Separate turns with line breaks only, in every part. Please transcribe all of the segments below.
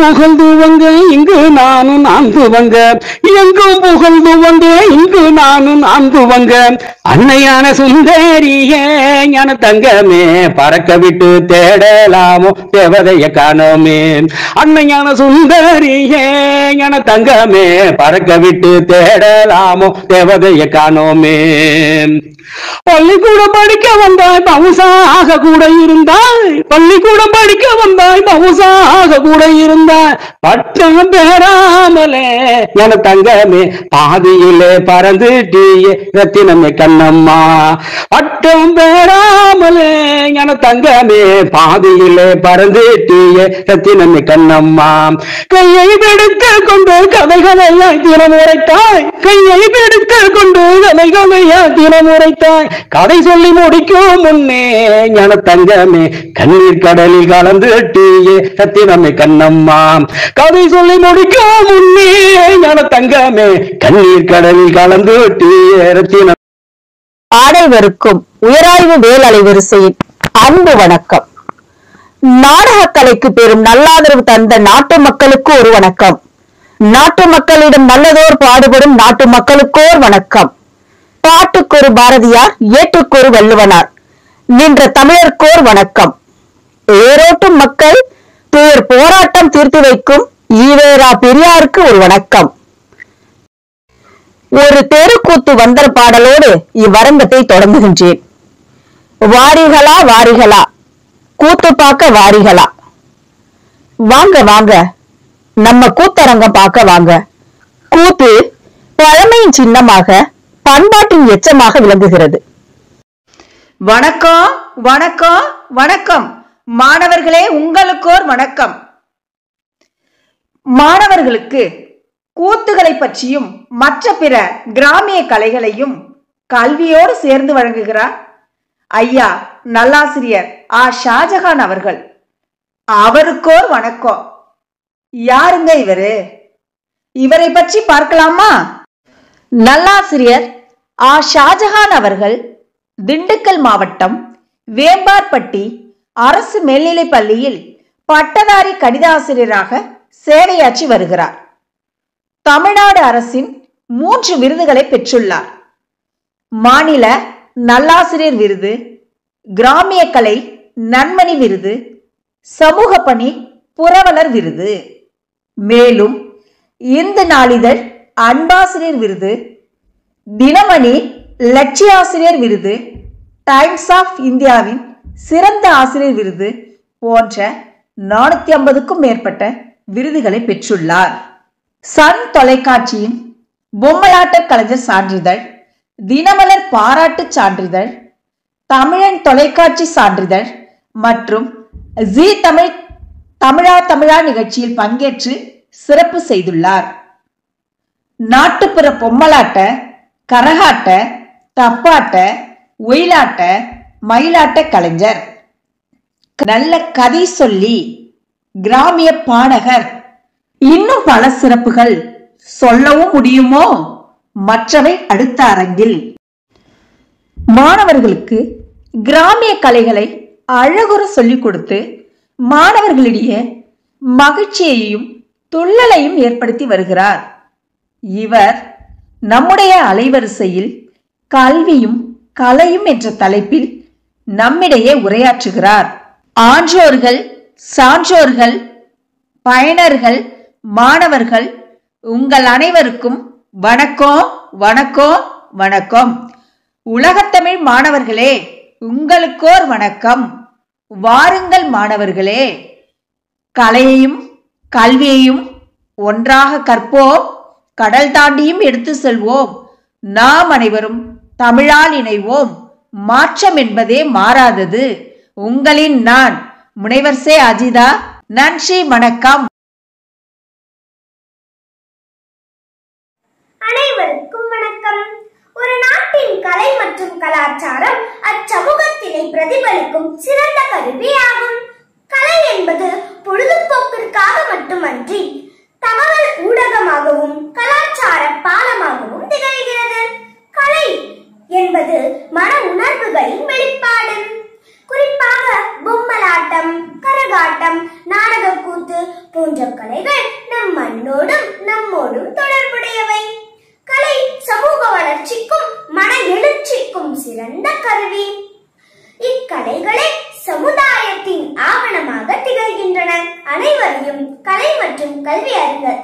புகழ்ந்துவங்க இங்கு நானும் நான்குவங்க, எங்கும் புகழ்ந்துவங்க இங்கு நானும் நான்குவங்க. அன்னையான சுந்தரியே ஞான தங்கமே, பறக்க விட்டு தேடலாமோ தேவதைய காணோமே. அன்னையான சுந்தரியே ஞான தங்கமே, பறக்க விட்டு தேடலாமோ தேவதைய காணோமே. பள்ளிக்கூடம் படிக்க வந்தாய் பவுசாக கூட இருந்தாய், பள்ளிக்கூடம் படிக்க வந்தாய் பவுசாக கூட இருந்தாய். பட்டம் பெறாமலே என தங்கமே பாதியிலே பறந்துட்டியே ரத்தினமே கண்ணம்மா. பட்டம் பெறாமலே என தங்கமே பாதியிலே பறந்துட்டியே ரத்தினமே கண்ணம்மா. கையை பிடித்து கொண்டு கதைகளையாய் தினம் உரைத்தாய், கையை பிடித்து கொண்டு கதைகளையாய் தினம் உரைத்தாய். கதை சொல்லி முடிக்கும் முன்னே ஞான தங்கமே கண்ணீர் கடலில் கலந்துட்டியே ரத்தினமே கண்ணம்மா. கதை சொல்லி முடிக்கும் முன்னே ஞான தங்கமே கண்ணீர் கடலில் கலந்துட்டியே ரத்தினம்.
அனைவருக்கும் உயராய்வு வேல் அலைவரிசையின் அன்பு வணக்கம். நாடக கலைக்கு பெரும் நல்லாதரவு தந்த நாட்டு மக்களுக்கு ஒரு வணக்கம். நாட்டு மக்களிடம் நல்லதோர் பாடுபடும் நாட்டு மக்களுக்கோர் வணக்கம். பாட்டுக்கொரு பாரதியார், ஏட்டுக்கொரு வள்ளுவனார், நின்ற தமிழர்க்கோர் வணக்கம். ஏரோட்டும் மக்கள் துயர் போராட்டம் தீர்த்து வைக்கும் ஈவேரா பெரியாருக்கு ஒரு வணக்கம். ஒரு தெருக்கூத்து வந்தர பாடலோடு இவ்வரங்கத்தை தொடங்குகின்றேன். வாரிகளா வாரிகளா, கூத்து பார்க்க வாரிகளா, வாங்க வாங்க நம்ம கூத்தரங்கம் பார்க்க வாங்க. கூத்து பழமையின் சின்னமாக பண்பாட்டின் எச்சமாக விளங்குகிறது.
வணக்கம் வணக்கம் வணக்கம் மாணவர்களே, உங்களுக்கோர் வணக்கம். மாணவர்களுக்கு கூத்துகளை பற்றியும் மற்ற பிற கிராமிய கலைகளையும் கல்வியோடு சேர்ந்து வழங்குகிறார் ஐயா நல்லாசிரியர் ஆ ஷாஜகான் அவர்கள். அவருக்கோர் வணக்கம். யாருங்க இவரு? இவரை பற்றி பார்க்கலாமா? நல்லாசிரியர் ஆ ஷாஜகான் அவர்கள் திண்டுக்கல் மாவட்டம் வேம்பார்பட்டி அரசு மேல்நிலைப் பள்ளியில் பட்டதாரி கணிதாசிரியராக சேவையாற்றி வருகிறார். தமிழ்நாடு அரசின் 3 விருதுகளை பெற்றுள்ளார். மாநில நல்லாசிரியர் விருது, கிராமிய கலை நன்மணி விருது, சமூக பணி புரவலர் விருது. மேலும் இந்து நாளிதழ் அன்பாசிரியர் விருது, தினமணி லட்சியாசிரியர் விருது, டைம்ஸ் ஆஃப் இந்தியாவின் சிறந்த ஆசிரியர் விருது போன்ற 450க்கும் மேற்பட்ட விருதுகளை பெற்றுள்ளார். சன் தொலைக்காட்சியின் பொம்மலாட்ட கலைஞர் சான்றிதழ், தினமலர் பாராட்டு சான்றிதழ், தமிழன் தொலைக்காட்சி சான்றிதழ் மற்றும் ஜி தமிழ் தமிழா நிகழ்ச்சியில் பங்கேற்று சிறப்பு செய்துள்ளார். நாட்டுப்புற பொம்மலாட்ட, கரகாட்ட, தப்பாட்ட, ஒயிலாட்ட, மயிலாட்ட கலைஞர், நல்ல கதை சொல்லி, கிராமிய பாடகர், இன்னும் பல சிறப்புகள் சொல்லவும் முடியுமோ? மற்றவை அடுத்த அரங்கில். மாணவர்களுக்கு கிராமிய கலைகளை அழகுற சொல்லிக் கொடுத்து மாணவர்களிடையே மகிழ்ச்சியையும் துள்ளலையும் ஏற்படுத்தி வருகிறார். இவர் நம்முடைய அலைவரிசையில் கல்வியும் கலையும் என்ற தலைப்பில் நம்மிடையே உரையாற்றுகிறார். ஆன்றோர்கள், சான்றோர்கள், பயனர்கள், மாணவர்கள் உங்கள் அனைவருக்கும் வணக்கம் வணக்கம் வணக்கம். உலகத்தமிழ் மாணவர்களே, உங்களுக்கோர் வணக்கம். வாருங்கள் மாணவர்களே, கலையையும் கல்வியையும் ஒன்றாக கற்போம், கடல் தாண்டியும் எடுத்து செல்வோம். நாம் அனைவரும் தமிழால் இணைவோம். மாற்றம் என்பதே மாறாதது. உங்களின் நான் முனைவர் சே அஜிதா. நன்றி, வணக்கம்.
அனைவருக்கும் வணக்கம். ஒரு நாட்டின் கலை மற்றும் கலாச்சாரம் அச்சமூகத்தினை பிரதிபலிக்கும் சிறந்த கருவியாகும். கலை என்பது பொழுதுபோக்கிற்காக மட்டுமன்றி தகவல் ஊடகமாகவும் கலாச்சார பாலமாகவும் திகழ்கிறது. கலை என்பது மன உணர்வுகளின் வெளிப்பாடு. குறிப்பாக பொம்மலாட்டம், கரகாட்டம், நாடகக்கூத்து போன்ற போன்ற கலைகள் நம் மண்ணோடும் நம்மோடும் தொடர்புடையவை. கலை சமூக வளர்ச்சிக்கும் மன எழுச்சிக்கும் சிறந்த கருவி. இக்கலைகளே சமுதாயத்தின் ஆவணமாக திகழ்கின்றன. அனைவரையும் கலை மற்றும் கல்வி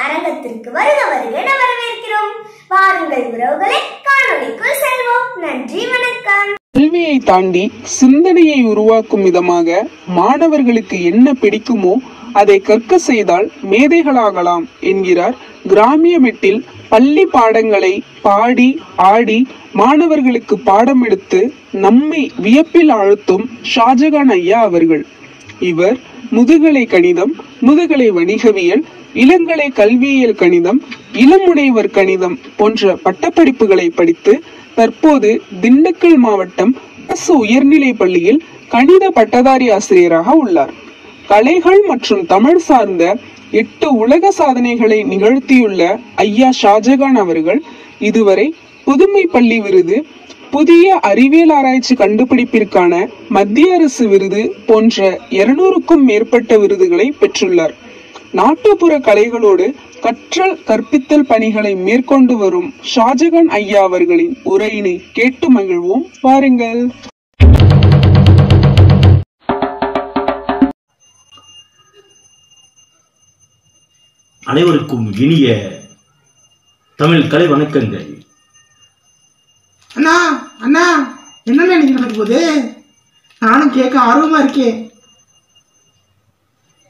அரங்கத்திற்கு வருக வருக என வரவேற்கிறோம். வாருங்கள் உறவுகளை, காணொளிக்குள் செல்வோம். நன்றி, வணக்கம்.
கல்வியை தாண்டி சிந்தனையை உருவாக்கும் விதமாக மாணவர்களுக்கு என்ன பிடிக்குமோ அதை கற்க செய்தால் மேதைகளாகலாம் என்கிறார் கிராமிய மெட்டில் பள்ளி பாடங்களை பாடி ஆடி மாணவர்களுக்கு பாடம் எடுத்து நம்மை வியப்பில் ஆழ்த்தும் ஷாஜகான் ஐயா அவர்கள். இவர் முதுகலை கணிதம், முதுகலை வணிகவியல், இளங்கலை கல்வியியல் கணிதம், இளமுனைவர் கணிதம் போன்ற பட்டப்படிப்புகளை படித்து தற்போது திண்டுக்கல் மாவட்டம் அரசு உயர்நிலை பள்ளியில் கணித பட்டதாரி ஆசிரியராக உள்ளார். கலைகள் மற்றும் தமிழ் சார்ந்த 8 உலக சாதனைகளை நிகழ்த்தியுள்ள ஐயா ஷாஜகான் அவர்கள் இதுவரை புதுமை பள்ளி விருது, புதிய அறிவியல் ஆராய்ச்சி கண்டுபிடிப்பிற்கான மத்திய அரசு விருது போன்ற 200க்கும் மேற்பட்ட விருதுகளை பெற்றுள்ளார். நாட்டுப்புற கலைகளோடு கற்றல் கற்பித்தல் பணிகளை மேற்கொண்டு வரும் ஷாஜகான் ஐயா அவர்களின் உரையினை கேட்டு மகிழ்வோம். வாருங்கள்.
அனைவருக்கும் இனிய தமிழ் கலை வணக்கங்கள்.
அண்ணா அண்ணா என்ன இன்னைக்கு நடக்க போகுது? நானும் கேட்க ஆர்வமா இருக்கேன்.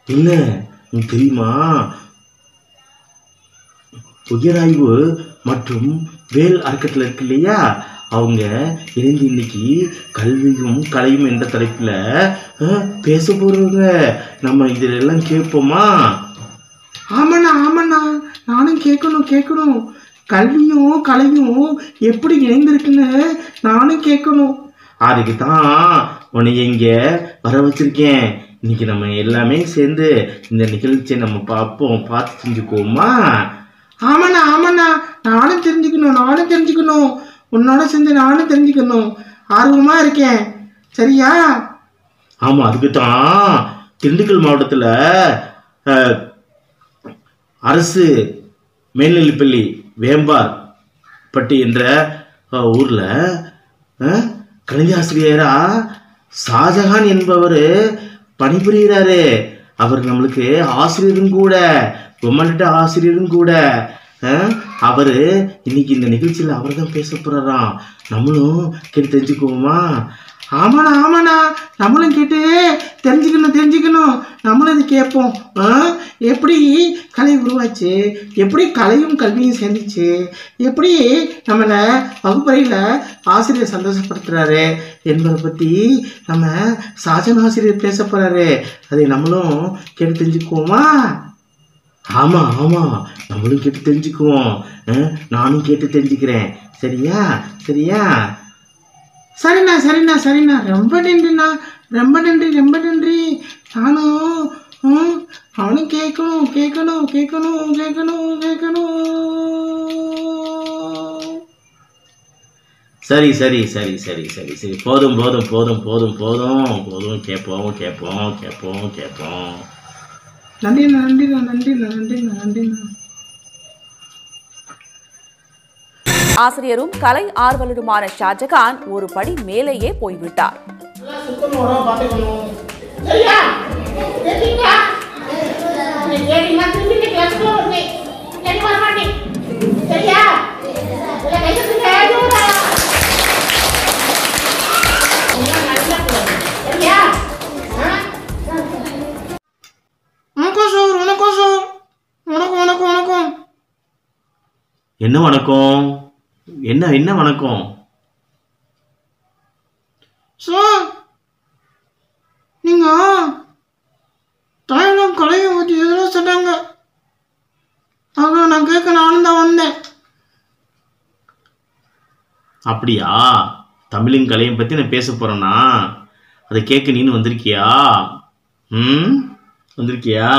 என்ன தெரியுமா? உயராய்வு மற்றும் வேல் அறக்கட்டளை இருக்கு இல்லையா, அவங்க இணைந்து இன்னைக்கு கல்வியும் கலையும் என்ற தலைப்புல பேச போறாங்க. நம்ம இதுல எல்லாம் கேட்போமா?
ஆமாண்ணா ஆமாண்ணா, நானும் கேட்கணும். கல்வியும் கலையும் எப்படி இணைந்திருக்குன்னு நானும் கேட்கணும்.
அதுக்கு தான் உன்னைய இங்க வர வச்சிருக்கேன். இன்னைக்கு நம்ம எல்லாமே சேர்ந்து இந்த நிகழ்ச்சியை நம்ம பார்த்து செஞ்சுக்குவோமா?
ஆமாண்ணா, நானும் தெரிஞ்சுக்கணும். உன்னோட சேர்ந்து நானும் தெரிஞ்சுக்கணும். ஆர்வமா இருக்கேன். சரியா?
ஆமா, அதுக்கு தான் திண்டுக்கல் மாவட்டத்துல அரசு மேல்நிலைப்பள்ளி வேம்பார் பட்டி என்ற ஊர்ல கணிதாசிரியரா ஷாஜகான் என்பவர் பணிபுரிகிறாரு. அவர் நம்மளுக்கு ஆசிரியரும் கூட, பொம்மன்ட்ட ஆசிரியரும் கூட. அவரு இன்னைக்கு இந்த நிகழ்ச்சியில அவர் தான் பேச போறாராம். நம்மளும் கேட்டு தெரிஞ்சுக்குவோமா?
ஆமாண்ணா, நம்மளும் கேட்டு தெரிஞ்சுக்கணும். நம்மளும் இது கேட்போம். எப்படி கலை உருவாச்சு, எப்படி கலையும் கல்வியும் சேர்ந்துச்சு, எப்படி நம்மளை வகுப்பறையில் ஆசிரியர் சந்தோஷப்படுத்துறாரு என்பதை பற்றி நம்ம ஷாஜகான் ஆசிரியர் பேச போறாரு. அதை நம்மளும் கேட்டு தெரிஞ்சுக்குவோமா?
ஆமா, நம்மளும் கேட்டு தெரிஞ்சுக்குவோம். நானும் கேட்டு தெரிஞ்சுக்கிறேன். சரியா?
சரிண்ணா. ரொம்ப நன்றி. நானும் கேட்கணும்.
சரி. போதும். கேட்போம்.
நன்றிண்ணா.
ஆசிரியரும் கலை ஆர்வலருமான ஷாஜகான் ஒரு படி மேலேயே போய்விட்டார்.
வணக்கம்.
என்ன வணக்கம்? என்ன வணக்கம்?
சார், நீங்க தமிழும் கலையும் பற்றி எதுவும் சொன்னாங்க. அதான் நான் கேட்க நானும் தான் வந்தேன்.
அப்படியா? தமிழும் கலையும் பத்தி நான் பேச போறேன்னா அதை கேட்க நீனு வந்திருக்கியா? வந்திருக்கியா?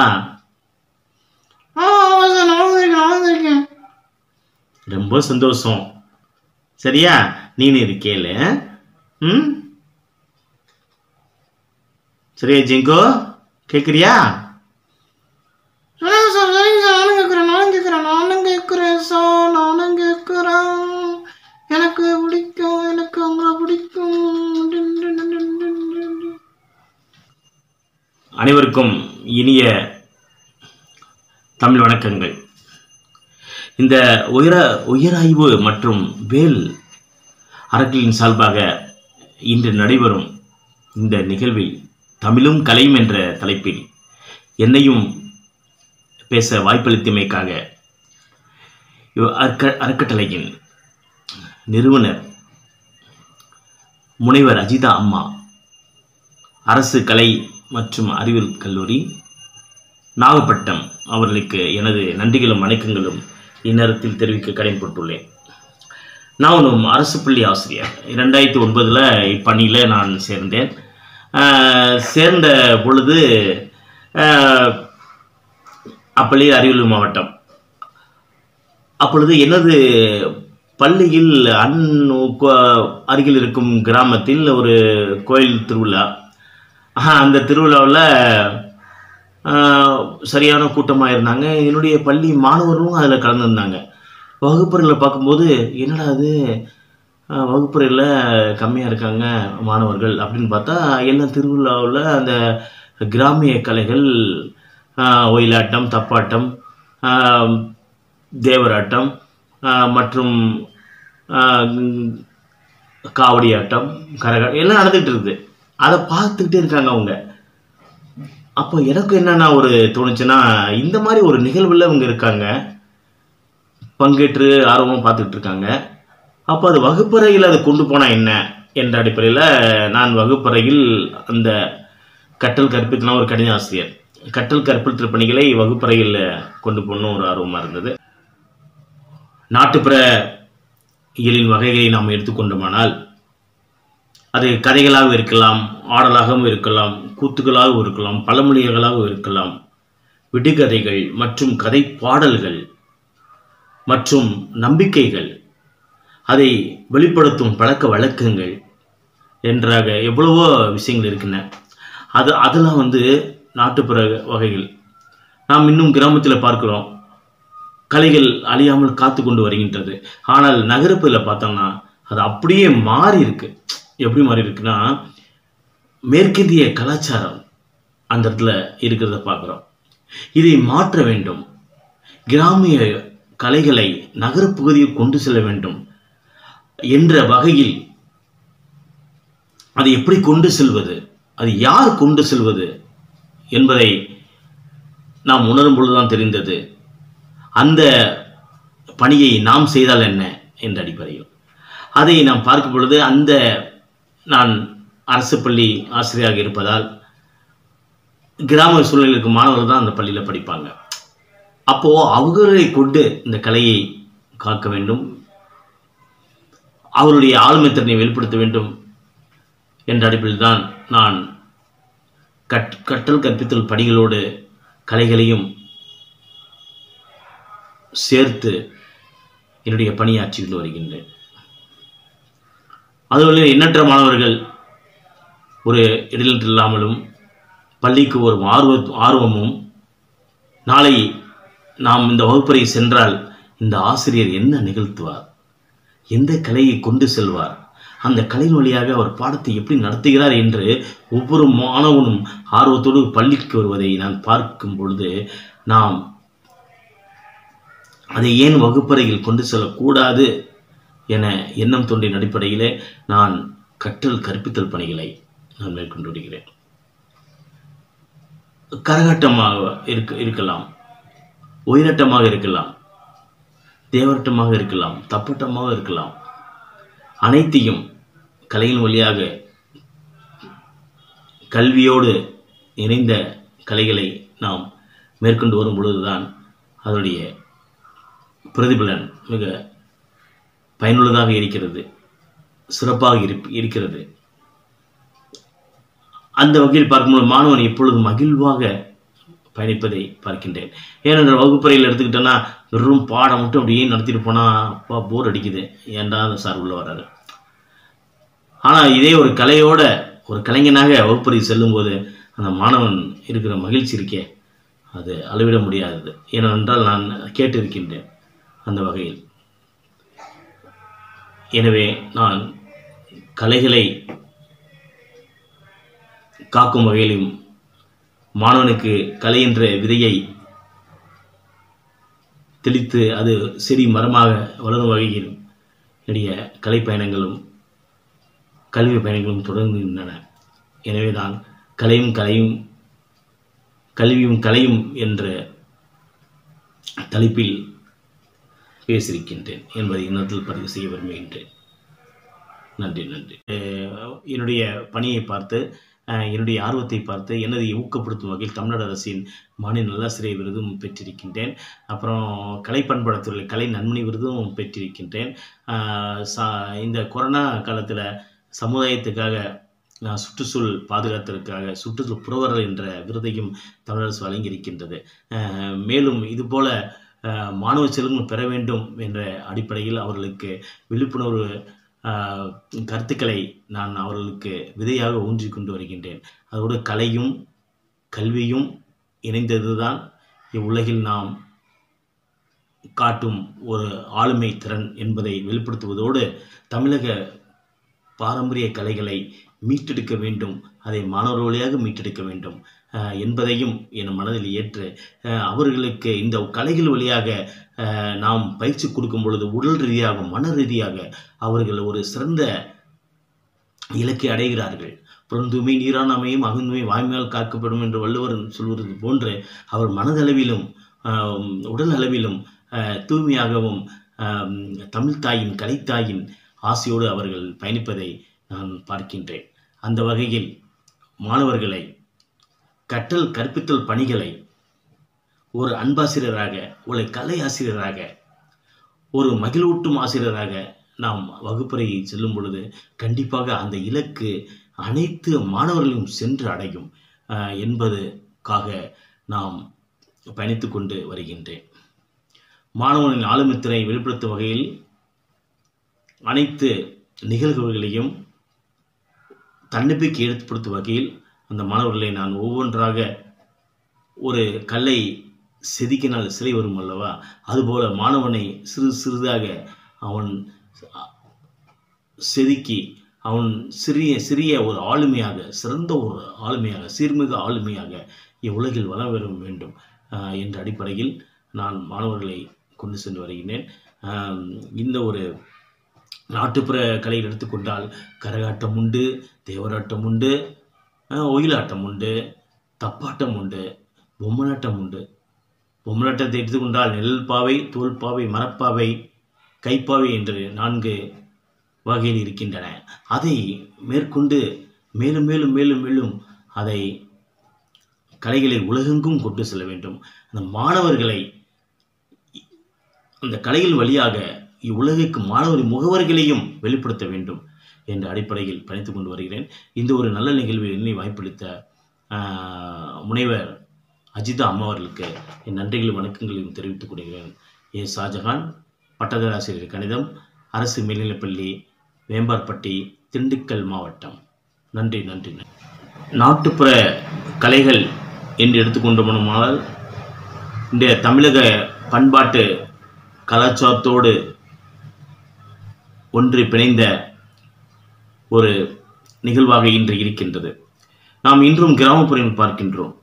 வந்திருக்கேன்.
ரொம்ப சந்தோஷம். சரியா? நீனு இது கேளு. சரியா ஜிங்கோ? கேக்குறியா?
சொல்லுங்க சார், சரிங்க சார், நானும் கேட்குறேன் சார், நானும் கேட்குறேன். எனக்கு பிடிக்கும், எனக்கு உங்களை பிடிக்கும்.
அனைவருக்கும் இனிய தமிழ் வணக்கங்கள். இந்த உயராய்வு மற்றும் வேல் அறக்கட்டளையின் சார்பாக இன்று நடைபெறும் இந்த நிகழ்வில் தமிழும் கலையும் என்ற தலைப்பில் என்னையும் பேச வாய்ப்பளித்தமைக்காக அறக்கட்டளையின் நிறுவனர் முனைவர் அஜிதா அம்மா, அரசு கலை மற்றும் அறிவியல் கல்லூரி நாகப்பட்டினம் அவர்களுக்கு எனது நன்றிகளும் வணக்கங்களும் இந்நேரத்தில் தெரிவிக்க கடமைப்பட்டுள்ளேன். நான் ஒரு அரசு பள்ளி ஆசிரியர். 2009 இப்பணியில் நான் சேர்ந்தேன். சேர்ந்த பொழுது அப்பள்ளி அரியலூர் மாவட்டம். அப்பொழுது எனது பள்ளியில் அருகில் இருக்கும் கிராமத்தில் ஒரு கோயில் திருவிழா. அந்த திருவிழாவில் சரியான கூட்டமாக இருந்தாங்க. என்னுடைய பள்ளி மாணவர்களும் அதில் கலந்துருந்தாங்க. வகுப்பறையில் பார்க்கும்போது என்னடா அது வகுப்பறையில் கம்மியாக இருக்காங்க மாணவர்கள் அப்படின்னு பார்த்தா, எல்லாம் திருவிழாவில் அந்த கிராமிய கலைகள், ஒயிலாட்டம், தப்பாட்டம், தேவராட்டம் மற்றும் காவடி ஆட்டம், கரகாட்டம் எல்லாம் நடந்துகிட்டு இருக்குது. அதை பார்த்துக்கிட்டே இருக்காங்க அவங்க. அப்போ எனக்கு என்னென்னா ஒரு தோணுச்சுன்னா, இந்த மாதிரி ஒரு நிகழ்வில் அவங்க இருக்காங்க, பங்கேற்று ஆர்வமாக பார்த்துக்கிட்டு இருக்காங்க. அப்போ அது வகுப்பறையில் அதை கொண்டு போனால் என்ன என்ற அடிப்படையில் நான் வகுப்பறையில் அந்த கற்றல் கற்பித்தலாம் ஒரு கணித ஆசிரியர். கற்றல் கற்பித்தல் பணிகளை வகுப்பறையில் கொண்டு போகணும் ஒரு ஆர்வமாக இருந்தது. நாட்டுப்புற இயலின் வகைகளை நாம் எடுத்துக்கொண்டோமானால் அது கதைகளாக இருக்கலாம், ஆடலாகவும் இருக்கலாம், கூத்துக்களாகவும் இருக்கலாம், பழமொழிகளாகவும் இருக்கலாம், விடுகதைகள் மற்றும் கதை பாடல்கள் மற்றும் நம்பிக்கைகள், அதை வெளிப்படுத்தும் பழக்க வழக்கங்கள் என்றாக எவ்வளவோ விஷயங்கள் இருக்கின்றன. அதெல்லாம் நாட்டுப்புற வகைகள். நாம் இன்னும் கிராமத்தில் பார்க்கிறோம், கலைகள் அழியாமல் காத்து கொண்டு வருகின்றது. ஆனால் நகரத்தில் பார்த்தோம்னா அது அப்படியே மாறி இருக்கு. எப்படி மாறி இருக்குன்னா, மேற்கிந்திய கலாச்சாரம் அந்த இடத்துல இருக்கிறத பார்க்குறோம். இதை மாற்ற வேண்டும். கிராமிய கலைகளை நகரப்பகுதியில் கொண்டு செல்ல வேண்டும் என்ற வகையில் அதை எப்படி கொண்டு செல்வது, அது யார் கொண்டு செல்வது என்பதை நாம் உணரும் பொழுதுதான் தெரிந்தது. அந்த பணியை நாம் செய்தால் என்ன என்ற அடிப்படையில் அதை நாம் பார்க்கும் பொழுது, நான் அரசு பள்ளி ஆசிரியராக இருப்பதால் கிராம சூழ்நிலையில் இருக்கும் மாணவர்கள் தான் அந்த பள்ளியில் படிப்பாங்க. அப்போது அவர்களை கொண்டு இந்த கலையை காக்க வேண்டும், அவருடைய ஆளுமை திறனை வெளிப்படுத்த வேண்டும் என்ற அடிப்படையில் தான் நான் கற்றல் கற்பித்தல் பணிகளோடு கலைகளையும் சேர்த்து என்னுடைய பணியாற்றி கொண்டு வருகின்றேன். அதுபோல எண்ணற்ற மாணவர்கள் ஒரு இடைநிலை இல்லாமலும் பள்ளிக்கு ஒரு ஆர்வமும், நாளை நாம் இந்த வகுப்பறை சென்றால் இந்த ஆசிரியர் என்ன நிகழ்த்துவார், எந்த கலையை கொண்டு செல்வார், அந்த கலையின் வழியாக அவர் பாடத்தை எப்படி நடத்துகிறார் என்று ஒவ்வொரு மாணவனும் ஆர்வத்தோடு பள்ளிக்கு வருவதை நான் பார்க்கும் பொழுது, நாம் அதை ஏன் வகுப்பறையில் கொண்டு செல்லக்கூடாது என எண்ணம் தோன்றிய அடிப்படையிலே நான் கற்றல் கற்பித்தல் பணிகளை நான் மேற்கொண்டு வருகிறேன். கரகாட்டமாக இருக்கலாம், ஒயிலாட்டமாக இருக்கலாம், தேவராட்டமாக இருக்கலாம், தப்பாட்டமாக இருக்கலாம், அனைத்தையும் கலையின் வழியாக கல்வியோடு இணைந்த கலைகளை நாம் மேற்கொண்டு வரும் பொழுதுதான் அதனுடைய பிரதிபலன் மிக பயனுள்ளதாக இருக்கிறது, சிறப்பாக இருக்கிறது. அந்த வகையில் பார்க்கும்போது மாணவன் எப்பொழுதும் மகிழ்வாக பயணிப்பதை பார்க்கின்றேன். ஏனென்றால் வகுப்பறையில் எடுத்துக்கிட்டோன்னா வெறும் பாடம் மட்டும் அப்படியே நடத்திட்டு போனால் அப்பா போர் அடிக்குது, ஏன்டா அந்த சார் உள்ள வராது. ஆனால் இதே ஒரு கலையோட ஒரு கலைஞனாக வகுப்பறை செல்லும்போது அந்த மாணவன் இருக்கிற மகிழ்ச்சி இருக்கே, அது அளவிட முடியாதது. ஏனென்றால் நான் கேட்டிருக்கின்றேன் அந்த வகையில். எனவே நான் கலைகளை காக்கும் வகையிலும் மாணவனுக்கு கலை என்ற விதையை தெளித்து அது செடி மரமாக வளரும் வகையில் என்னுடைய கலை பயணங்களும் கல்வி பயணங்களும் தொடர்கின்றன. எனவே நான் கல்வியும் கலையும் என்ற தலைப்பில் பேசியிருக்கின்றேன் என்பதை இன்னத்தில் பதிவு செய்ய விரும்புகின்றேன். நன்றி. என்னுடைய பணியை பார்த்து, என்னுடைய ஆர்வத்தை பார்த்து எனது ஊக்கப்படுத்தும் வகையில் தமிழ்நாடு அரசின் மாநில நல்லாசிரியர் விருதும் பெற்றிருக்கின்றேன். அப்புறம் கலை பண்பாட்டுத்துறை கலை நன்மணி விருதும் பெற்றிருக்கின்றேன். இந்த கொரோனா காலத்தில் சமுதாயத்துக்காக சுற்றுச்சூழல் பாதுகாத்ததற்காக சுற்றுச்சூழல் புரவர்கள் என்ற விருதையும் தமிழக அரசு வழங்கியிருக்கின்றது. மேலும் இதுபோல மாணவ செல்வங்கள் பெற வேண்டும் என்ற அடிப்படையில் அவர்களுக்கு விழிப்புணர்வு கருத்துக்களை நான் அவர்களுக்கு விதையாக ஊன்றி கொண்டு வருகின்றேன். அதோடு கலையும் கல்வியும் இணைந்ததுதான் இவ்வுலகில் நாம் காட்டும் ஒரு ஆளுமை திறன் என்பதை வெளிப்படுத்துவதோடு தமிழக பாரம்பரிய கலைகளை மீட்டெடுக்க வேண்டும், அதை மாணவர் வழியாக மீட்டெடுக்க வேண்டும் என்பதையும் என் மனதில் ஏற்று அவர்களுக்கு இந்த கலைகள் வழியாக நாம் பயிற்சி கொடுக்கும் பொழுது உடல் ரீதியாக மன ரீதியாக அவர்கள் ஒரு சிறந்த இலக்கை அடைகிறார்கள். புறந்தூய்மை நீரானமையும் அகந்தூய்மை வாய்மையால் காக்கப்படும் என்று வள்ளுவர் சொல்வது போன்று அவர் மனதளவிலும் உடல் அளவிலும் தூய்மையாகவும் தமிழ் தாயின் கலைத்தாயின் ஆசையோடு அவர்கள் பயணிப்பதை நான் பார்க்கின்றேன். அந்த வகையில் மாணவர்களை கற்றல் கற்பித்தல் பணிகளை ஒரு அன்பாசிரியராக, ஒரு கலை ஆசிரியராக, ஒரு மகிழ்வூட்டும் ஆசிரியராக நாம் வகுப்பறை செல்லும் பொழுது கண்டிப்பாக அந்த இலக்கு அனைத்து மாணவர்களையும் சென்று அடையும் என்பதுக்காக நாம் பயணித்து கொண்டு வருகின்றேன். மாணவனின் ஆளுமைத்திறனை வெளிப்படுத்தும் வகையில் அனைத்து நிகழ்வுகளையும் தன்னம்பிக்கை ஏற்படுத்தும் வகையில் அந்த மாணவர்களை நான் ஒவ்வொன்றாக ஒரு கல்லை செதுக்கினால் சிலை வரும் அல்லவா, அதுபோல மாணவனை சிறிதாக அவன் செதுக்கி அவன் சிறிய ஒரு ஆளுமையாக, சிறந்த ஒரு ஆளுமையாக, சீர்மிகு ஆளுமையாக இவ்வுலகில் வளம் வர வேண்டும் என்ற அடிப்படையில் நான் மாணவர்களை கொண்டு சென்று வருகிறேன். இந்த ஒரு நாட்டுப்புற கலையில் எடுத்துக்கொண்டால் கரகாட்டம் உண்டு, தேவராட்டம் உண்டு, ஒயிலாட்டம் உண்டு, தப்பாட்டம் உண்டு, பொம்மலாட்டம் உண்டு. பொம்மலாட்டத்தை எடுத்துக்கொண்டால் நெல் பாவை, தோல் பாவை, மரப்பாவை, கைப்பாவை என்று 4 வகையில் இருக்கின்றன. அதை மேற்கொண்டு மேலும் மேலும் மேலும் மேலும் அதை கலைகளை உலகெங்கும் கொண்டு செல்ல வேண்டும். அந்த மாணவர்களை அந்த கலைகள் வழியாக இவ்வுலகிற்கு மாணவரின் முகவர்களையும் வெளிப்படுத்த வேண்டும் என்ற அடிப்படையில் பயணித்துக் கொண்டு வருகிறேன். இந்த ஒரு நல்ல நிகழ்வில் என்னை வாய்ப்பளித்த முனைவர் அஜிதா அம்மா அவர்களுக்கு என் நன்றிகளும் வணக்கங்களையும் தெரிவித்துக் கொள்கிறேன். ஏ. ஷாஜகான், பட்டதாரி ஆசிரியர் கணிதம், அரசு மேல்நிலைப்பள்ளி, வேம்பார்பட்டி, திண்டுக்கல் மாவட்டம். நன்றி. நாட்டுப்புற கலைகள் என்று எடுத்துக்கொண்டோமானால் இந்த தமிழக பண்பாட்டு கலாச்சாரத்தோடு ஒன்று பிணைந்த ஒரு நிகழ்வாக இன்று இருக்கின்றது. நாம் இன்றும் கிராமப்புறத்தில் பார்க்கின்றோம்.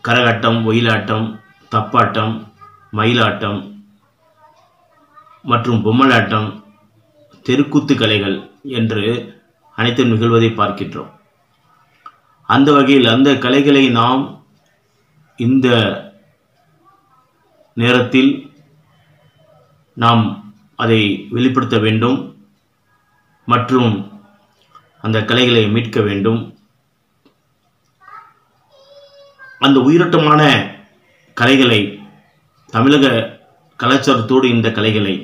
கரகாட்டம், ஒயிலாட்டம், தப்பாட்டம், மயிலாட்டம் மற்றும் பொம்மலாட்டம், தெருக்கூத்து கலைகள் என்று அனைத்தும் நிகழ்வதை பார்க்கின்றோம். அந்த வகையில் அந்த கலைகளை நாம் இந்த நேரத்தில் நாம் அதை வெளிப்படுத்த வேண்டும் மற்றும் அந்த கலைகளை மீட்க வேண்டும். அந்த உயிரோட்டமான கலைகளை, தமிழக கலாச்சாரத்தோடு இந்த கலைகளை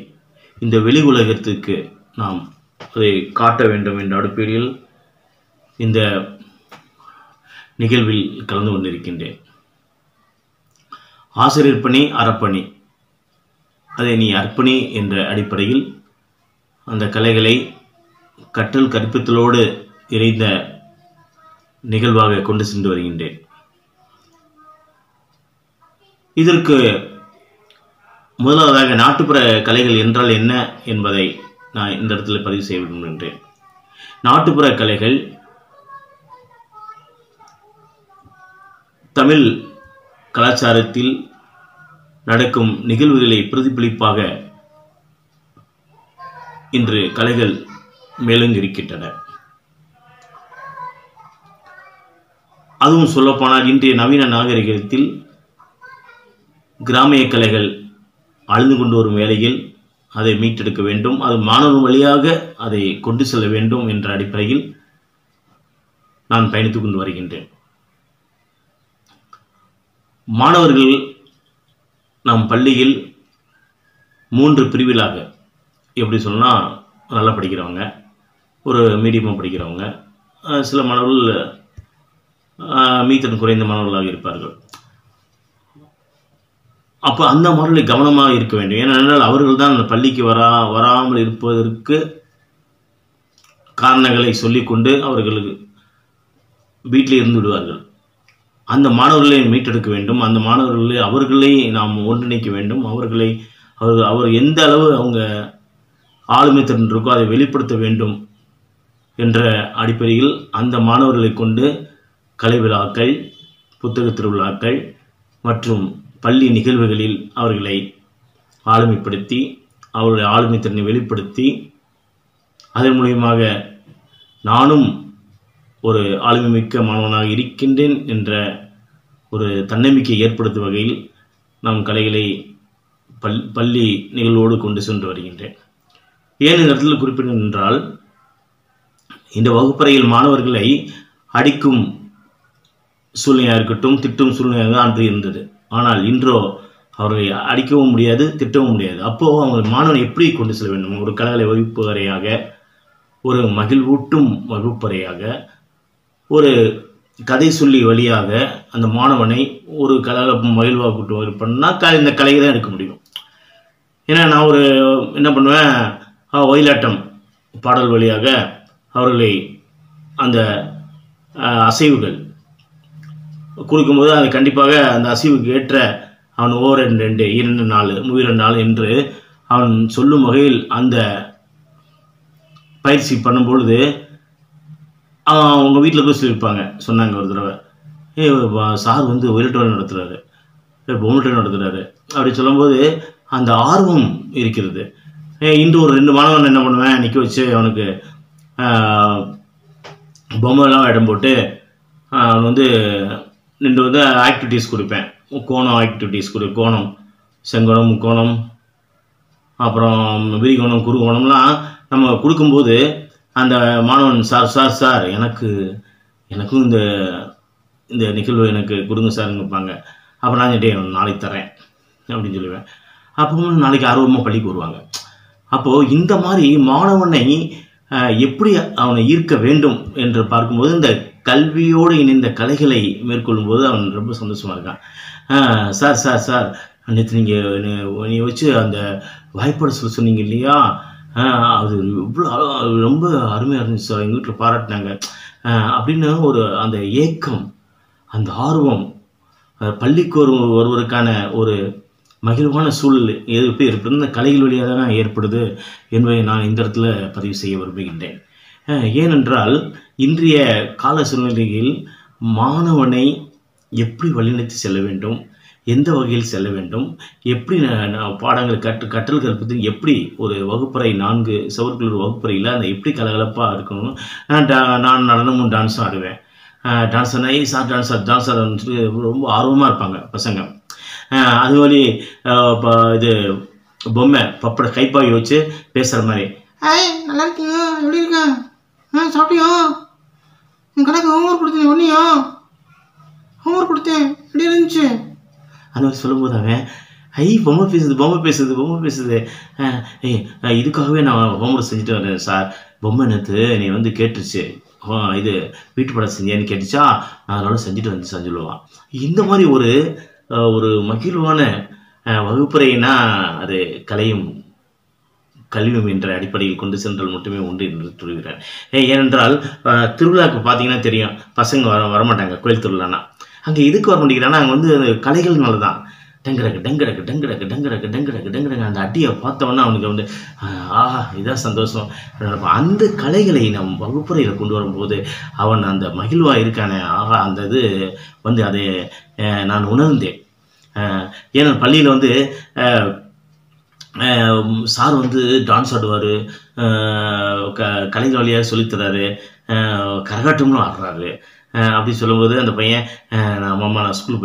இந்த வெளி உலகத்திற்கு நாம் அதை காட்ட வேண்டும் என்ற அடிப்படையில் இந்த நிகழ்வில் கலந்து கொண்டிருக்கின்றேன். ஆசிரியர் பணி, அறப்பணி, அதை நீ அர்ப்பணி என்ற அடிப்படையில் அந்த கலைகளை கற்றல் கற்பித்தலோடு இணைந்த நிகழ்வாக கொண்டு சென்று வருகின்றேன். இதற்கு முதலாவதாக நாட்டுப்புற கலைகள் என்றால் என்ன என்பதை நான் இந்த இடத்துல பதிவு செய்ய விரும்புகின்றேன். நாட்டுப்புற கலைகள் தமிழ் கலாச்சாரத்தில் நடக்கும் நிகழ்வுகளை பிரதிபலிப்பாக இன்று கலைகள் மேலோங்கியிருக்கின்றன. அதுவும் சொல்லப்போனால் இன்றைய நவீன நாகரிகத்தில் கிராமிய கலைகள் அழிந்து கொண்டு வரும் வேளையில் அதை மீட்டெடுக்க வேண்டும், அது மாணவர்கள் வழியாக அதை கொண்டு செல்ல வேண்டும் என்ற அடிப்படையில் நான் பயணித்துக் கொண்டு வருகின்றேன். மாணவர்கள் நம் பள்ளியில் 3 பிரிவிலாக, எப்படி சொன்னால், நல்லா படிக்கிறவங்க, ஒரு மீடியமாக படிக்கிறவங்க, சில மாணவர்கள் மீத்தன் குறைந்த மாணவர்களாக இருப்பார்கள். அப்போ அந்த மாணவர்களை கவனமாக இருக்க வேண்டும். ஏனென்றால் அவர்கள் தான் அந்த பள்ளிக்கு வராமல் இருப்பதற்கு காரணங்களை சொல்லிக்கொண்டு அவர்களுக்கு வீட்டில் இருந்து விடுவார்கள். அந்த மாணவர்களை மீட்டெடுக்க வேண்டும். அந்த அவர்களை நாம் ஒன்றிணைக்க வேண்டும். அவர் எந்த அளவு அவங்க ஆளுமை திறன் இருக்கோ அதை வெளிப்படுத்த வேண்டும் என்ற அடிப்படையில் அந்த மாணவர்களை கொண்டு கலை விழாக்கள், புத்தக திருவிழாக்கள் மற்றும் பள்ளி நிகழ்வுகளில் அவர்களை ஆளுமைப்படுத்தி அவருடைய ஆளுமை திறனை வெளிப்படுத்தி அதன் மூலியமாக நானும் ஒரு ஆளுமை மிக்க மாணவனாக இருக்கின்றேன் என்ற ஒரு தன்னம்பிக்கை ஏற்படுத்தும் வகையில் நாம் கலைகளை பள்ளி நிகழ்வோடு கொண்டு சென்று வருகின்றேன். ஏன் இந்த இடத்துல குறிப்பிடும் என்றால், இந்த வகுப்பறையில் மாணவர்களை அடிக்கும் சூழ்நிலையாக இருக்கட்டும், திட்டும் சூழ்நிலையாக தான் அன்று இருந்தது. ஆனால் இன்றோ அவர்களை அடிக்கவும் முடியாது, திட்டவும் முடியாது. அப்போது அவங்க மாணவனை எப்படி கொண்டு செல்ல வேண்டும்? ஒரு கலகலை வகுப்பறையாக, ஒரு மகிழ்வூட்டும் வகுப்பறையாக, ஒரு கதை சொல்லி வழியாக அந்த மாணவனை ஒரு மகிழ்வாக கூட்டு பண்ணால் இந்த கலையை தான் எடுக்க முடியும். ஏன்னா நான் என்ன பண்ணுவேன், ஒயிலாட்டம் பாடல் வழியாக அவர்களை அந்த அசைவுகள் கொடுக்கும்போது அது கண்டிப்பாக அந்த அசைவுக்கு ஏற்ற அவன் ஓவர் 2 2 4 3 4 என்று அவன் சொல்லும் வகையில் அந்த பயிற்சி பண்ணும்பொழுது அவங்க வீட்டில் போய் சொல்லியிருப்பாங்க. சொன்னாங்க ஒரு தடவை, சார் ஒயிலாட்டம் நடத்துகிறாரு, பொம்மட்டம் நடத்துகிறாரு அப்படி சொல்லும்போது அந்த ஆர்வம் இருக்கிறது. இன்று ஒரு 2 மாணவன் என்ன பண்ணுவேன், நிற்க வச்சு அவனுக்கு பொம்மைலாம் இடம் போட்டு அவன் 2 ஆக்டிவிட்டீஸ் கொடுப்பேன். கோணம் ஆக்டிவிட்டீஸ் கோணம், செங்கோணம், முக்கோணம், அப்புறம் விரிகோணம், குறுகோணம்லாம் நம்ம கொடுக்கும்போது அந்த மாணவன் சார் எனக்கும் இந்த நிகழ்வு எனக்கு கொடுங்க சார்னு இருப்பாங்க. அப்போ நான் நாளைக்கு தரேன் அப்படின்னு சொல்லுவேன். அப்போ நாளைக்கு ஆர்வமாக பள்ளிக்கு வருவாங்க. அப்போது இந்த மாதிரி மாணவனை எப்படி அவனை ஈர்க்க வேண்டும் என்று பார்க்கும்போது இந்த கல்வியோடு இணைந்த கலைகளை மேற்கொள்ளும் போது அவன் ரொம்ப சந்தோஷமாக இருக்கான். சார் நேற்று நீங்கள் வச்சு அந்த வாய்ப்பாடு சொன்னீங்க இல்லையா, அது ரொம்ப அருமையாக இருந்துச்சு சார், எங்கள் வீட்டில் பாராட்டினாங்க அப்படின்னு அந்த ஏக்கம், அந்த ஆர்வம் பள்ளிக்கு ஒருவருக்கான ஒரு மகிழ்வான சூழல் எப்படி ஏற்படுது, இந்த கலைகள் வழியாக தான் ஏற்படுது என்பதை நான் இந்த இடத்துல பதிவு செய்ய விரும்புகின்றேன். ஏனென்றால் இன்றைய கால சூழ்நிலையில் மாணவனை எப்படி வழிநடத்தி செல்ல வேண்டும், எந்த வகையில் செல்ல வேண்டும், எப்படி பாடங்கள் கற்றல்கள் பற்றி எப்படி ஒரு வகுப்பறை 4 சவர்கள் வகுப்பறையில் அந்த எப்படி கலகலப்பாக இருக்கணும். நான் நடனமும் டான்ஸும் ஆடுவேன். டான்ஸ் டான்ஸர் ரொம்ப ஆர்வமாக இருப்பாங்க பசங்க. அது மாதிரி இது பொம்மை பப்பட கைப்பாய் வச்சு பேசுகிற மாதிரி,
நல்லா இருக்கீங்க, எப்படி இருக்கேன், சாப்பிட்டியா, என் கணக்கு ஹோம்ஒர்க் கொடுத்தேன், ஒன்றியா ஹோம்ஒர்க் கொடுத்தேன், எப்படி இருந்துச்சு
அந்த மாதிரி சொல்லும்போது அவன் பொம்மை பேசுது, இதுக்காகவே நான் ஹோம்ஒர்க் செஞ்சுட்டு வரேன் சார், பொம்மை நேற்று நீ கேட்டுருச்சு, இது வீட்டு படம் செஞ்சேன்னு கேட்டுச்சா, நான் அதனால செஞ்சுட்டு வந்து சொல்லுவான். இந்த மாதிரி ஒரு மகிழ்வான வகுப்பறைனா அது கலையும் கல்வியும் என்ற அடிப்படையில் கொண்டு சென்றால் மட்டுமே உண்டு என்று சொல்கிறேன். ஏனென்றால் திருவிழாவுக்கு பார்த்தீங்கன்னா தெரியும், பசங்க வரமாட்டாங்க கோயில் திருவிழானா. அங்கே எதுக்கு வர மாட்டேங்கிறான்னா, அங்கே கலைகள்னால தான். டங்கடக்கு டங்கடக்கு டங்கடக்கு டங்கடக்கு டங்கடக்கு டங்கடக்கு அந்த அடியை பார்த்தோன்னா அவனுக்கு வந்து ஆஹா இதான் சந்தோஷம். அந்த கலைகளை நம் வகுப்பறையில் கொண்டு வரும்போது அவன் அந்த மகிழ்வாக இருக்கானே, ஆஹா அந்த இது வந்து அதை நான் உணர்ந்தேன். ஏன்னா பள்ளியில் வந்து சார் வந்து டான்ஸ் ஆடுவார், கலைஞர் வழியாக சொல்லித்தராரு, கரகாட்டம்னு ஆடுறாரு. அப்படி சொல்லும்போது அந்த பையன் அம்மா நான் ஸ்கூலுக்கு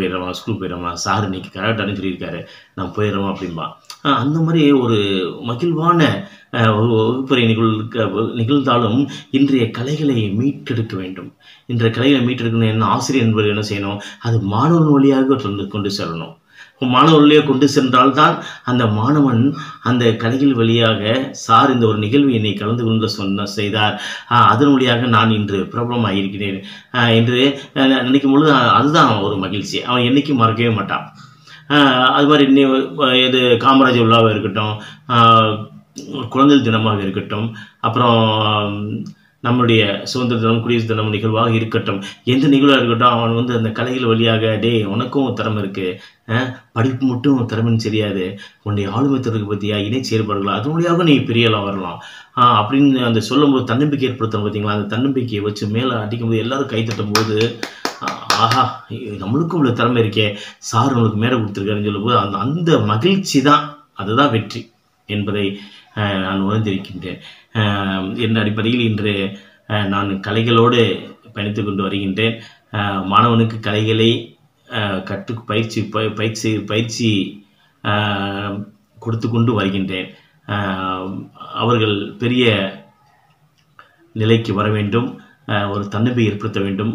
போயிடுறேம்மா சார் இன்னைக்கு கரகாட்டம்னு சொல்லியிருக்காரு நான் போயிடுறோம் அப்படின்பா. அந்த மாதிரி ஒரு மகிழ்வான வகுப்பறை நிகழ்ந்தாலும் இன்றைய கலைகளை மீட்டெடுக்க வேண்டும். இன்றைய கலைகளை மீட்டெடுக்கணும். என்ன ஆசிரியர் என்பது என்ன செய்யணும், அது மாணவன் வழியாக கொண்டு செல்லணும். மாணவன் வழியாக கொண்டு சென்றால்தான் அந்த மாணவன் அந்த கலைகள் வழியாக சார் இந்த ஒரு நிகழ்வு என்னை கலந்து கொண்டு செய்தார், அதன் வழியாக நான் இன்று பிரபலமாக இருக்கிறேன் என்று நினைக்கும் பொழுது அதுதான் ஒரு மகிழ்ச்சி. அவன் என்னைக்கும் மறக்கவே மாட்டான். அது மாதிரி இது காமராஜர் விழாவாக இருக்கட்டும், குழந்தைகள் தினமாக இருக்கட்டும், அப்புறம் நம்முடைய சுதந்திர தினம், குடியரசு தினம் நிகழ்வாக இருக்கட்டும், எந்த நிகழ்வாக இருக்கட்டும், அவன் வந்து அந்த கலைகள் வழியாக உனக்கும் திறமை இருக்கு, படிப்பு மட்டும் திறமைன்னு தெரியாது, உன்னுடைய ஆளுமை திறமை பற்றியா இணை செயல்பாடுகளா அதன் வழியாக நீ பெரியலாம் வரலாம் அப்படின்னு அந்த சொல்லும்போது தன்னம்பிக்கை ஏற்படுத்தணும். பார்த்தீங்களா, அந்த தன்னம்பிக்கையை வச்சு மேலே அடிக்கும்போது எல்லாரும் கைத்தட்டும் போது ஆஹா நம்மளுக்கும் உள்ள திறமை இருக்கே, சார் நம்மளுக்கு மேலே கொடுத்துருக்காருன்னு சொல்லும்போது அந்த மகிழ்ச்சி தான், அதுதான் வெற்றி என்பதை நான் உணர்ந்திருக்கின்றேன். என்ற அடிப்படையில் இன்று நான் கலைகளோடு பயணித்து கொண்டு வருகின்றேன். மாணவனுக்கு கலைகளை பயிற்சி கொடுத்து கொண்டு வருகின்றேன். அவர்கள் பெரிய நிலைக்கு வர வேண்டும், ஒரு தன்னம்பிக்கை ஏற்படுத்த வேண்டும்.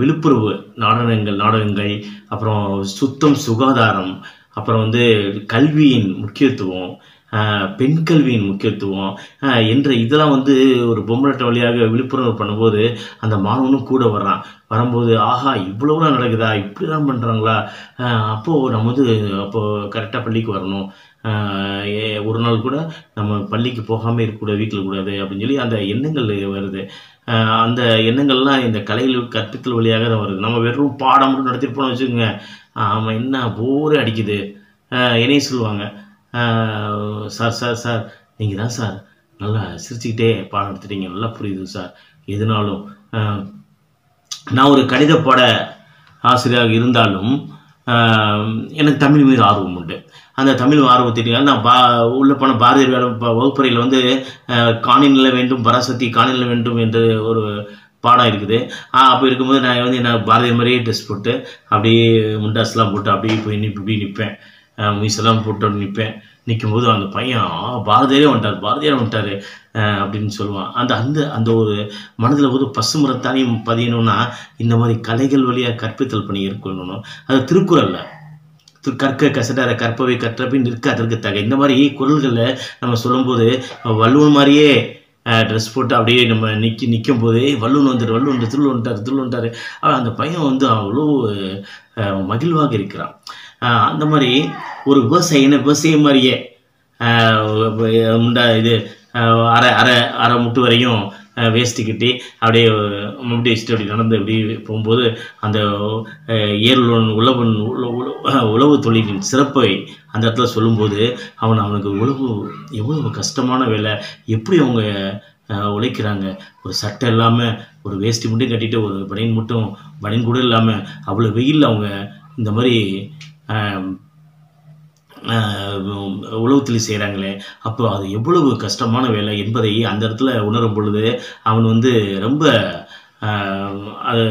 விழிப்புணர்வு நாடகங்கள், அப்புறம் சுத்தம் சுகாதாரம், அப்புறம் வந்து கல்வியின் முக்கியத்துவம், பெண் கல்வியின் முக்கியத்துவம் என்ற இதெல்லாம் வந்து ஒரு பொம்மலாட்ட வழியாக விழிப்புணர்வு பண்ணும்போது அந்த மாணவனும் கூட வரும்போது ஆஹா இவ்வளவுலாம் நடக்குதா, இப்படிலாம் பண்ணுறாங்களா, அப்போது நம்ம வந்து அப்போது கரெக்டாக பள்ளிக்கு வரணும், ஒரு நாள் கூட நம்ம பள்ளிக்கு போகாமல் இருக்கக்கூடாது, வீட்டில் கூடாது அப்படின்னு சொல்லி அந்த எண்ணங்கள் வருது. அந்த எண்ணங்கள்லாம் இந்த கலைகள் கற்பித்தல் வழியாக தான் வருது. நம்ம வெறும் பாடம் மட்டும் நடத்திட்டு போனோம்னு வச்சுக்கோங்க, ஆமாம் என்ன போரே அடிக்குது. என்னையும் சொல்லுவாங்க, சார் நீங்கள் தான் சார் நல்லா சிரிச்சுக்கிட்டே பாடம் எடுத்துட்டீங்க, நல்லா புரியுது சார். எதுனாலும் நான் ஒரு கணித பாட ஆசிரியராக இருந்தாலும் எனக்கு தமிழ் மீது ஆர்வம் உண்டு. அந்த தமிழ் ஆர்வத்திட்டு நான் உள்ளே போன பாரதியார் வேலை வகுப்பறையில் வந்து காணிநில வேண்டும், பராசக்தி காணிநில வேண்டும் என்று ஒரு பாடம் இருக்குது. அப்போ இருக்கும்போது நான் வந்து என்ன பாரதியார் மாதிரியே ட்ரெஸ் போட்டு அப்படியே முண்டாஸ்லாம் போட்டு அப்படியே போய் இப்படி நிற்பேன், மீசெல்லாம் போட்டு நிற்பேன். நிற்கும்போது அந்த பையன் பாரதியாரே வந்துட்டார் அப்படின்னு சொல்லுவான். அந்த ஒரு மனதில் ஒரு பசுமரத்தானையும் பதியணும்னா இந்த மாதிரி கலைகள் வழியாக கற்பித்தல் பணி ஏற்கொள்ளணும். அது திருக்குறளில் கற்க கசடர கற்பவை கற்றபின் நிற்க அதற்கு தக இந்த மாதிரி குரல்களில் நம்ம சொல்லும்போது வள்ளுவன் மாதிரியே ட்ரெஸ் போட்டு அப்படியே நம்ம நிற்கும் போதே வள்ளுவன் திருவள்ளுவன்ட்டார். அந்த பையன் வந்து அவ்வளோ மகிழ்வாக இருக்கிறான். அந்த மாதிரி ஒரு விவசாயம் மாதிரியே இது அரை முட்டு வரையும் வேஸ்ட்டு கட்டி அப்படியே முட்டி வச்சுட்டு அப்படி நடந்து அப்படி போகும்போது அந்த உழவு தொழிலின் சிறப்பை அந்த இடத்துல சொல்லும்போது அவனுக்கு எவ்வளவு கஷ்டமான வேலை, எப்படி அவங்க உழைக்கிறாங்க, ஒரு சட்டை இல்லாமல் ஒரு வேஸ்ட்டு மட்டும் கட்டிட்டு ஒரு பனியன் கூட இல்லாமல் அவ்வளோ வெயில் அவங்க இந்த மாதிரி உழவுத்தொழில் செய்கிறாங்களே, அப்போ அது எவ்வளவு கஷ்டமான வேலை என்பதை அந்த இடத்துல உணரும் பொழுது அவன் வந்து ரொம்ப அது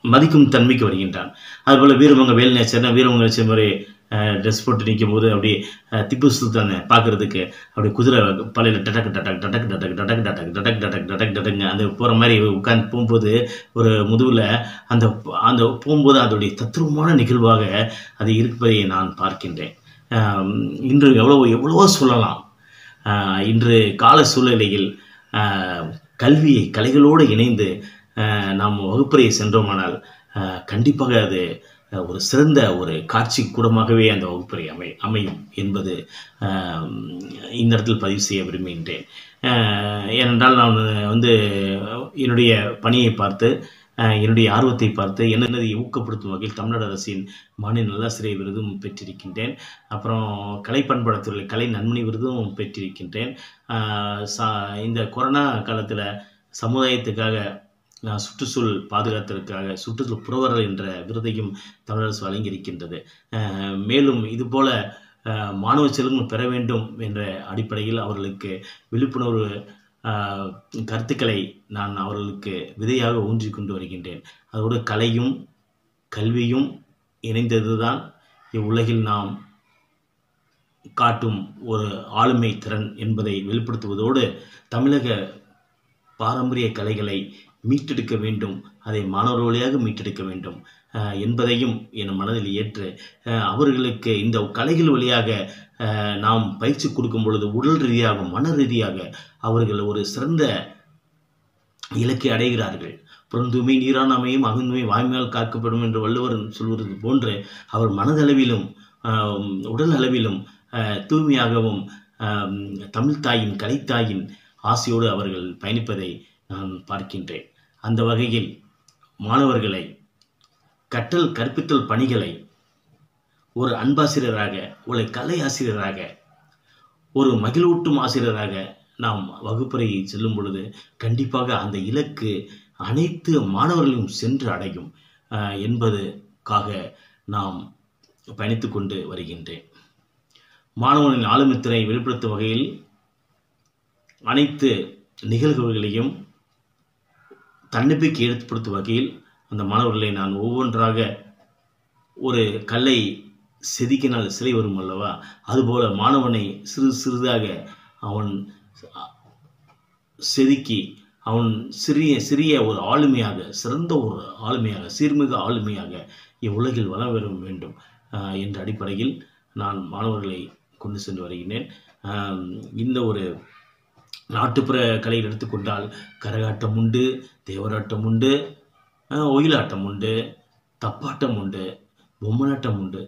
மதிக்கும் தன்மைக்கு வருகின்றான். அதுபோல் வீரமங்க வேலுநாச்சியார் மாதிரி ட்ரெஸ் போட்டு நிற்கும் போது அப்படி திப்பு சுல்தான் பார்க்கறதுக்கு அப்படி குதிரை பழையில டடக் டடக் டடக் டடக் டடக் டடக் டடக் டடக் டடக் டடக்குங்க அந்த போகிற மாதிரி உட்காந்து போகும்போது ஒரு முதுகில் அந்த போகும்போது அதோடைய தத்ரூபமான நிகழ்வாக அது இருப்பதை நான் பார்க்கின்றேன். இன்று எவ்வளவோ சொல்லலாம். இன்று கால சூழ்நிலையில் கலைகளோடு இணைந்து நாம் வகுப்பறையை சென்றோமானால் கண்டிப்பாக அது ஒரு சிறந்த ஒரு காட்சி கூடமாகவே அந்த வகுப்பறை அமையும் என்பது இந்த இடத்தில் பதிவு செய்ய விரும்புகின்றேன். ஏனென்றால் நான் வந்து என்னுடைய பணியை பார்த்து என்னுடைய ஆர்வத்தை பார்த்து என்னதை ஊக்கப்படுத்தும் வகையில் தமிழ்நாடு அரசின் மாநில நல்லாசிரியர் விருதும் பெற்றிருக்கின்றேன். அப்புறம் கலை பண்பாட்டுத்துறை கலை நன்மணி விருதும் பெற்றிருக்கின்றேன். இந்த கொரோனா காலத்தில் சமுதாயத்துக்காக சுற்றுச்சூழல் பாதுகாத்ததற்காக சுற்றுச்சூழல் புரவரர் என்ற விருதையும் தமிழக அரசு வழங்கியிருக்கின்றது. மேலும் இதுபோல மாணவ செல்வங்கள் பெற வேண்டும் என்ற அடிப்படையில் அவர்களுக்கு விழிப்புணர்வு கருத்துக்களை நான் அவர்களுக்கு விதையாக ஊன்றி கொண்டு வருகின்றேன். அதோடு கலையும் கல்வியும் இணைந்ததுதான் இவ்வுலகில் நாம் காட்டும் ஒரு ஆளுமை திறன் என்பதை வெளிப்படுத்துவதோடு தமிழக பாரம்பரிய கலைகளை மீட்டெடுக்க வேண்டும், அதை மாணவர் வழியாக மீட்டெடுக்க வேண்டும் என்பதையும் என் மனதில் ஏற்று அவர்களுக்கு இந்த கலைகள் வழியாக நாம் பயிற்சி கொடுக்கும் பொழுது உடல் ரீதியாக மன ரீதியாக அவர்கள் ஒரு சிறந்த இலக்கை அடைகிறார்கள். புறந்தூய்மை நீரானமையும் அகந்தூய்மை வாய்மையால் காக்கப்படும் என்று வள்ளுவர் சொல்வது போன்று அவர் மனதளவிலும் உடல் அளவிலும் தூய்மையாகவும் தமிழ்தாயின் கலைத்தாயின் ஆசையோடு அவர்கள் பயணிப்பதை நான் பார்க்கின்றேன். அந்த வகையில் மாணவர்களை கற்றல் கற்பித்தல் பணிகளை ஒரு அன்பாசிரியராக, ஒரு கலை ஆசிரியராக, ஒரு மகிழ்வூட்டும் ஆசிரியராக நாம் வகுப்பறையை செல்லும் பொழுது கண்டிப்பாக அந்த இலக்கு அனைத்து மாணவர்களையும் சென்று அடையும் என்பதுக்காக நாம் பயணித்து கொண்டு வருகின்றேன். மாணவனின் ஆளுமைத்திறனை வெளிப்படுத்தும் வகையில் அனைத்து நிகழ்வுகளையும் தன்னம்பிக்கை ஏற்படுத்தும் வகையில் அந்த மாணவர்களை நான் ஒவ்வொன்றாக ஒரு கல்லை செதுக்கினால் சிலை வரும் அல்லவா, அதுபோல மாணவனை சிறு சிறிதாக அவன் செதுக்கி அவன் சிறிய ஒரு ஆளுமையாக, சிறந்த ஒரு ஆளுமையாக, சீர்மிகு ஆளுமையாக இவ்வுலகில் வளம் வர வேண்டும் என்ற அடிப்படையில் நான் மாணவர்களை கொண்டு சென்று வருகிறேன். இந்த ஒரு நாட்டுப்புற கலையில் எடுத்துக்கொண்டால் கரகாட்டம் உண்டு, தேவராட்டம் உண்டு, ஒயிலாட்டம் உண்டு, தப்பாட்டம் உண்டு, பொம்மலாட்டம் உண்டு.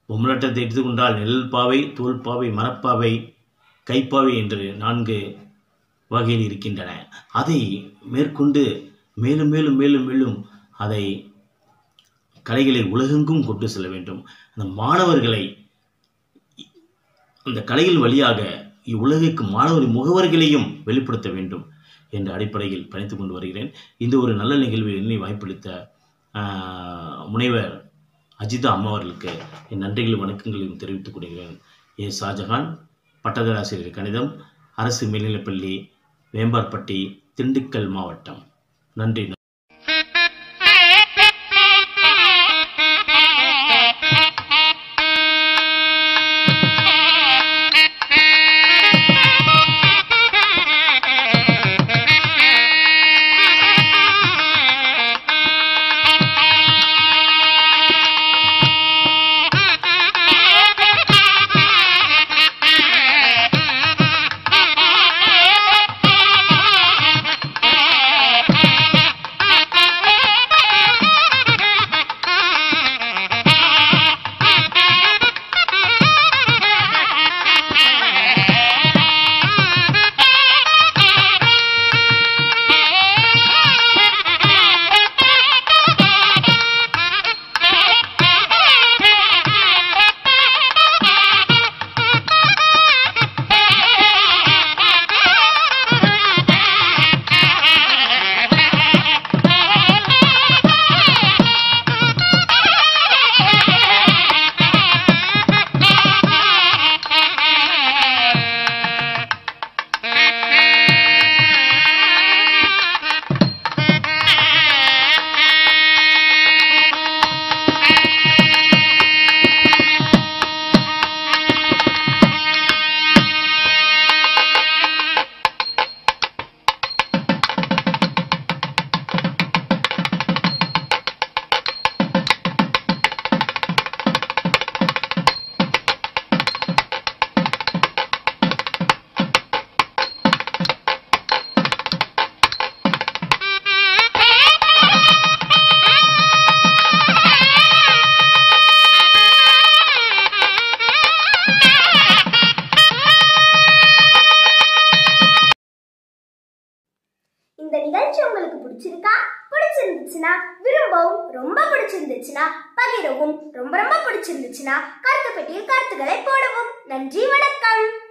பொம்மலாட்டத்தை எடுத்துக்கொண்டால் நெல் பாவை, தோல் பாவை, மரப்பாவை, கைப்பாவை என்று 4 வகையில் இருக்கின்றன. அதை மேற்கொண்டு மேலும் மேலும் மேலும் மேலும் அதை கலைகளை உலகெங்கும் கொண்டு செல்ல வேண்டும். அந்த மாணவர்களை அந்த கலைகள் வழியாக இவ்வுலகிற்கு மாணவரின் முகவர்களையும் வெளிப்படுத்த வேண்டும் என்ற அடிப்படையில் பயணித்துக் கொண்டு வருகிறேன். இந்த ஒரு நல்ல நிகழ்வில் என்னை வாய்ப்பளித்த முனைவர் அஜிதா அம்மா அவர்களுக்கு என் நன்றிகளும் வணக்கங்களையும் தெரிவித்துக் கொள்கிறேன். ஏ. ஷாஜஹான், பட்டதாராசிரியர் கணிதம், அரசு மேல்நிலைப்பள்ளி, வேம்பார்பட்டி, திண்டுக்கல் மாவட்டம். நன்றி.
பிடிச்சிருந்துச்சுன்னா விரும்பவும், ரொம்ப பிடிச்சிருந்துச்சுன்னா பகிரவும், ரொம்ப ரொம்ப பிடிச்சிருந்துச்சுன்னா கருத்து பெட்டியில் கருத்துக்களை போடவும். நன்றி, வணக்கம்.